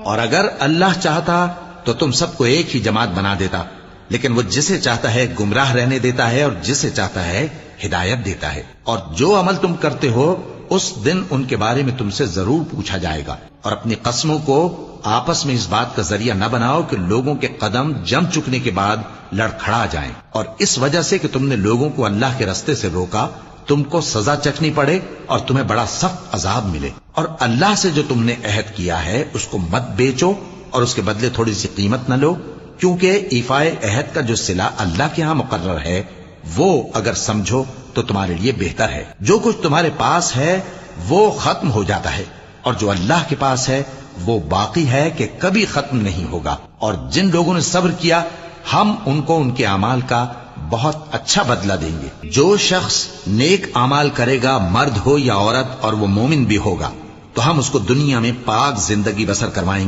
اور اگر اللہ چاہتا تو تم سب کو ایک ہی جماعت بنا دیتا، لیکن وہ جسے چاہتا ہے گمراہ رہنے دیتا ہے اور جسے چاہتا ہے ہدایت دیتا ہے۔ اور جو عمل تم کرتے ہو اس دن ان کے بارے میں تم سے ضرور پوچھا جائے گا۔ اور اپنی قسموں کو آپس میں اس بات کا ذریعہ نہ بناؤ کہ لوگوں کے قدم جم چکنے کے بعد لڑکھڑا جائیں، اور اس وجہ سے کہ تم نے لوگوں کو اللہ کے رستے سے روکا تم کو سزا چکھنی پڑے اور تمہیں بڑا سخت عذاب ملے۔ اور اللہ سے جو تم نے عہد کیا ہے اس کو مت بیچو اور اس کے بدلے تھوڑی سی قیمت نہ لو، کیونکہ ایفائے عہد کا جو صلہ اللہ کے ہاں مقرر ہے وہ اگر سمجھو تو تمہارے لیے بہتر ہے۔ جو کچھ تمہارے پاس ہے وہ ختم ہو جاتا ہے، اور جو اللہ کے پاس ہے وہ باقی ہے کہ کبھی ختم نہیں ہوگا۔ اور جن لوگوں نے صبر کیا ہم ان کو ان کے اعمال کا بہت اچھا بدلہ دیں گے۔ جو شخص نیک اعمال کرے گا مرد ہو یا عورت اور وہ مومن بھی ہوگا تو ہم اس کو دنیا میں پاک زندگی بسر کروائیں گے